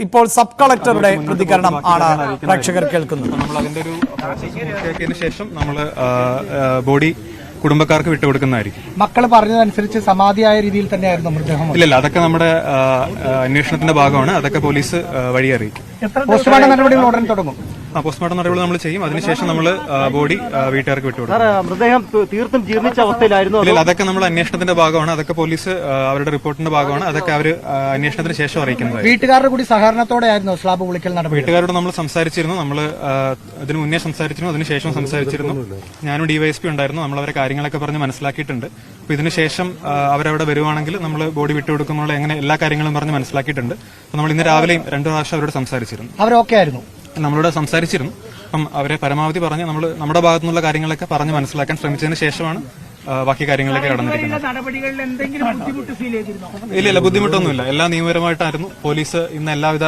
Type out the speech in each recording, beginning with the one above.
ഇപ്പോൾ സബ് കളക്ടറുടെ പ്രതികരണം ആണ് പ്രേക്ഷകർ കേൾക്കുന്നത്. നമ്മൾ അതിന്റെ ഒരു പൂർത്തിയാക്കിയതിനു ശേഷം നമ്മൾ ബോഡി കുടുംബക്കാർക്ക് വിട്ടുകൊടുക്കുന്നതായിരിക്കും. മക്കൾ പറഞ്ഞതനുസരിച്ച് സമാധിയായ രീതിയിൽ തന്നെയായിരുന്നു മൃതദേഹം. ഇല്ല, അതൊക്കെ നമ്മുടെ അന്വേഷണത്തിന്റെ ഭാഗമാണ്. അതൊക്കെ പോലീസ് വഴി അറിയിക്കും. പോസ്റ്റ്മോർട്ടം നടപടികൾ ഉടൻ തുടങ്ങും. പോസ്റ്റ്മോർട്ടം നടപടികൾ നമ്മൾ ചെയ്യും. അതിനുശേഷം നമ്മൾ ബോഡി വീട്ടുകാർക്ക് വിട്ടുകൊടുക്കും. മൃതദേഹം തീർത്തും ജീർണിച്ച അവസ്ഥയിലായിരുന്നു. ഇല്ല, അതൊക്കെ നമ്മൾ അന്വേഷണത്തിന്റെ ഭാഗമാണ്. അതൊക്കെ പോലീസ് അവരുടെ റിപ്പോർട്ടിന്റെ ഭാഗമാണ്. അതൊക്കെ അവർ അന്വേഷണത്തിന് ശേഷം അറിയിക്കുന്നത്. വീട്ടുകാരുടെ കൂടി സഹകരണത്തോടെയായിരുന്നു സ്ലാബ് പൊളിക്കൽ നടപടി. വീട്ടുകാരോട് നമ്മൾ സംസാരിച്ചിരുന്നു. നമ്മൾ ഇതിനു മുന്നേ സംസാരിച്ചിരുന്നു, അതിനുശേഷം സംസാരിച്ചിരുന്നു. ഞാനും ഡിവൈഎസ്പി ഉണ്ടായിരുന്നു. നമ്മൾ അവരെ കാര്യങ്ങളൊക്കെ പറഞ്ഞ് മനസ്സിലാക്കിയിട്ടുണ്ട്. അപ്പൊ ഇതിനുശേഷം അവരവിടെ വരുവാണെങ്കിൽ നമ്മൾ ബോഡി വിട്ടുകൊടുക്കുമ്പോൾ എങ്ങനെ എല്ലാ കാര്യങ്ങളും പറഞ്ഞ് മനസ്സിലാക്കിയിട്ടുണ്ട്. അപ്പൊ നമ്മൾ ഇന്ന് രാവിലെയും 2 പ്രാവശ്യം അവരോട് സംസാരിച്ചിരുന്നു. അവരൊക്കെ ആയിരുന്നു, നമ്മളോട് സംസാരിച്ചിരുന്നു. അപ്പം അവരെ പരമാവധി പറഞ്ഞ് നമ്മൾ നമ്മുടെ ഭാഗത്തു നിന്നുള്ള കാര്യങ്ങളൊക്കെ പറഞ്ഞ് മനസ്സിലാക്കാൻ ശ്രമിച്ചതിന് ശേഷമാണ് ബാക്കി കാര്യങ്ങളിലേക്ക് കടന്നിരിക്കുന്നത്. ഇല്ല, ബുദ്ധിമുട്ടൊന്നുമില്ല. എല്ലാം നിയമപരമായിട്ടായിരുന്നു. പോലീസ് ഇന്ന് എല്ലാവിധ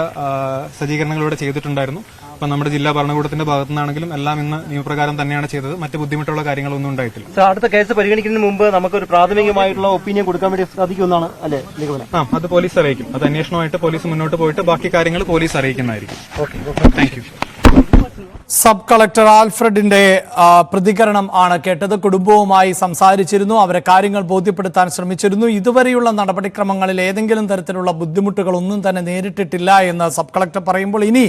സജ്ജീകരണങ്ങളും ഇവിടെ ചെയ്തിട്ടുണ്ടായിരുന്നു. അപ്പൊ നമ്മുടെ ജില്ലാ ഭരണകൂടത്തിന്റെ ഭാഗത്തു നിന്നാണെങ്കിലും എല്ലാം ഇന്ന് നിയമപ്രകാരം തന്നെയാണ് ചെയ്തത്. മറ്റ് ബുദ്ധിമുട്ടുള്ള കാര്യങ്ങളൊന്നും ഉണ്ടായിട്ടില്ല. അടുത്ത കേസ് പരിഗണിക്കുന്നതിന് മുമ്പ് നമുക്കൊരു പ്രാഥമികമായിട്ടുള്ള ഒപ്പീനിയൻ കൊടുക്കാൻ വേണ്ടി സാധിക്കുമെന്നാണ് അല്ലേ നിഗമനം? അത് പോലീസ് അറിയിക്കും. അത് അന്വേഷണമായിട്ട് പോലീസ് മുന്നോട്ട് പോയിട്ട് ബാക്കി കാര്യങ്ങൾ പോലീസ് അറിയിക്കുന്നതായിരിക്കും. Thank you. സബ് കളക്ടർ ആൽഫ്രഡിന്റെ പ്രതികരണം ആണ് കേട്ടത്. കുടുംബവുമായി സംസാരിച്ചിരുന്നു, അവരെ കാര്യങ്ങൾ ബോധ്യപ്പെടുത്താൻ ശ്രമിച്ചിരുന്നു. ഇതുവരെയുള്ള നടപടിക്രമങ്ങളിൽ ഏതെങ്കിലും തരത്തിലുള്ള ബുദ്ധിമുട്ടുകൾ ഒന്നും തന്നെ നേരിട്ടിട്ടില്ല എന്ന് സബ് കളക്ടർ പറയുമ്പോൾ ഇനി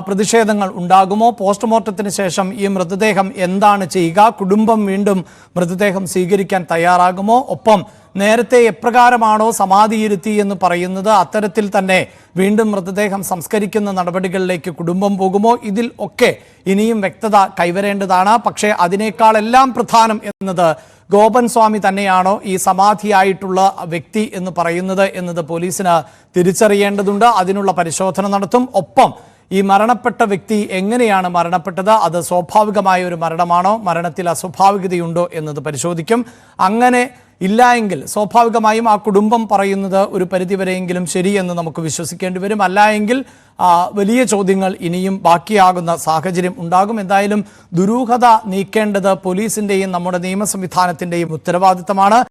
പ്രതിഷേധങ്ങൾ ഉണ്ടാകുമോ? പോസ്റ്റ്മോർട്ടത്തിന് ശേഷം ഈ മൃതദേഹം എന്താണ് ചെയ്യുക? കുടുംബം വീണ്ടും മൃതദേഹം സ്വീകരിക്കാൻ തയ്യാറാകുമോ? ഒപ്പം നേരത്തെ എപ്രകാരമാണോ സമാധിയിരുത്തി എന്ന് പറയുന്നത് അത്തരത്തിൽ തന്നെ വീണ്ടും മൃതദേഹം സംസ്കരിക്കുന്ന നടപടികളിലേക്ക് കുടുംബം പോകുമോ? ഇതിൽ ഒക്കെ ഇനിയും വ്യക്തത കൈവരേണ്ടതാണ്. പക്ഷേ അതിനേക്കാളെല്ലാം പ്രധാനം എന്നത് ഗോപൻ സ്വാമി തന്നെയാണോ ഈ സമാധിയായിട്ടുള്ള വ്യക്തി എന്ന് പറയുന്നത് എന്നത് പോലീസിന് തിരിച്ചറിയേണ്ടതുണ്ട്. അതിനുള്ള പരിശോധന നടത്തും. ഒപ്പം ഈ മരണപ്പെട്ട വ്യക്തി എങ്ങനെയാണ് മരണപ്പെട്ടത്? അത് സ്വാഭാവികമായ ഒരു മരണമാണോ? മരണത്തിൽ അസ്വാഭാവികതയുണ്ടോ എന്നത് പരിശോധിക്കും. അങ്ങനെ ഇല്ല എങ്കിൽ സ്വാഭാവികമായും ആ കുടുംബം പറയുന്നത് ഒരു പരിധിവരെയെങ്കിലും ശരിയെന്ന് നമുക്ക് വിശ്വസിക്കേണ്ടി വരും. അല്ല എങ്കിൽ വലിയ ചോദ്യങ്ങൾ ഇനിയും ബാക്കിയാകുന്ന സാഹചര്യം ഉണ്ടാകും. എന്തായാലും ദുരൂഹത നീക്കേണ്ടത് പോലീസിന്റെയും നമ്മുടെ നിയമ സംവിധാനത്തിന്റെയും ഉത്തരവാദിത്തമാണ്.